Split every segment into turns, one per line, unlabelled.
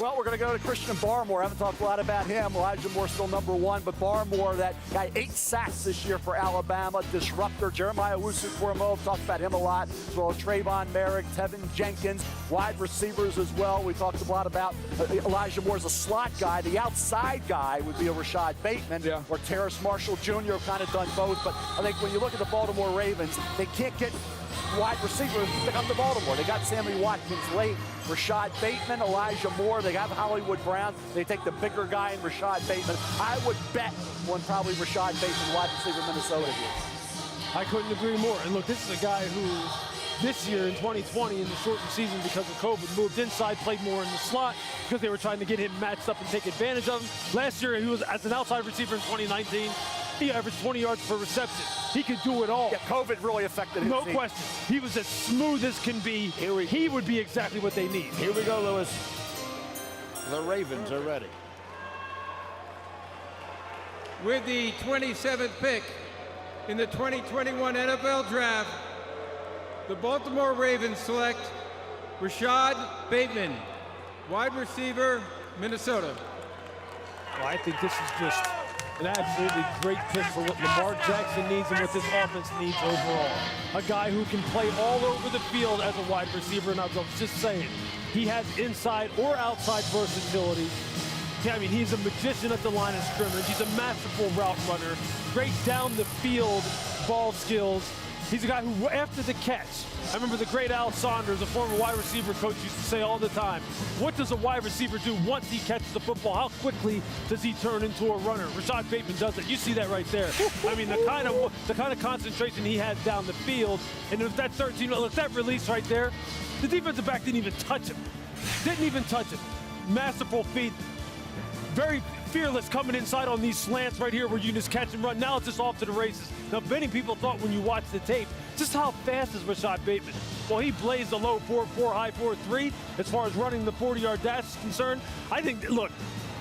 Well, we're going to go to Christian Barmore. I haven't talked a lot about him. Elijah Moore still #1, but Barmore, that guy, 8 sacks this year for Alabama, disruptor. Jeremiah Owusu-Koramoah, talked about him a lot, as well as Trayvon Merrick, Tevin Jenkins, wide receivers as well. We talked a lot about Elijah Moore as a slot guy. The outside guy would be a Rashod Bateman or Terrace Marshall Jr. kind of done both. But I think when you look at the Baltimore Ravens, they can't get wide receivers to come to Baltimore. They got Sammy Watkins late, Rashod Bateman, Elijah Moore. They have Hollywood Brown. They take the bigger guy in Rashod Bateman. I would bet on probably Rashod Bateman, wide receiver Minnesota here.
I couldn't agree more. And look, this is a guy who this year in 2020 in the shortened season because of COVID moved inside, played more in the slot because they were trying to get him matched up and take advantage of him. Last year he was as an outside receiver in 2019. He averaged 20 yards per reception. He could do it all.
Yeah, COVID really affected him.
No question. He was as smooth as can be. He would be exactly what they need.
Here we go, Lewis. The Ravens are ready.
With the 27th pick in the 2021 NFL Draft, the Baltimore Ravens select Rashod Bateman, wide receiver, Minnesota.
Well, I think this is just an absolutely great pick for what Lamar Jackson needs and what this offense needs overall. A guy who can play all over the field as a wide receiver, and I was just saying, he has inside or outside versatility. I mean, he's a magician at the line of scrimmage. He's a masterful route runner, great down the field ball skills. He's a guy who, after the catch, I remember the great Al Saunders, a former wide receiver coach, used to say all the time, what does a wide receiver do once he catches the football? How quickly does he turn into a runner? Rashod Bateman does it. You see that right there. I mean, the kind of concentration he had down the field, and it was that 13, look, that release right there, the defensive back didn't even touch him. Didn't even touch him. Masterful feet. Very fearless coming inside on these slants right here where you just catch and run. Now it's just off to the races. Now, many people thought when you watch the tape, just how fast is Rashod Bateman? Well, he blazed a low 4.4, high 4.3 as far as running the 40-yard dash is concerned. I think, look,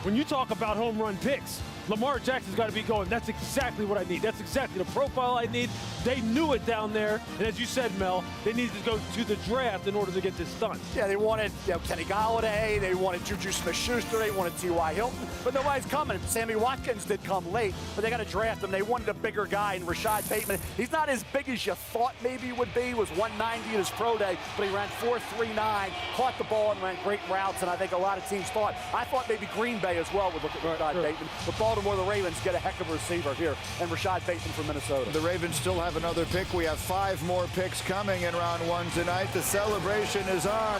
when you talk about home run picks, Lamar Jackson's got to be going, that's exactly what I need. That's exactly the profile I need. They knew it down there. And as you said, Mel, they needed to go to the draft in order to get this done.
Yeah, they wanted Kenny Golladay. They wanted Juju Smith-Schuster. They wanted T.Y. Hilton. But nobody's coming. Sammy Watkins did come late, but they got to draft him. They wanted a bigger guy in Rashod Bateman. He's not as big as you thought maybe he would be. He was 190 in his pro day, but he ran 4.39, caught the ball and ran great routes, and I think a lot of teams thought. I thought maybe Green Bay as well would look at Rashod Bateman. But Baltimore, the Ravens get a heck of a receiver here, and Rashod Bateman from Minnesota.
The Ravens still have another pick. We have 5 more picks coming in round 1 tonight. The celebration is on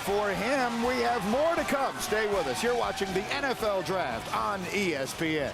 for him. We have more to come. Stay with us. You're watching the NFL Draft on ESPN.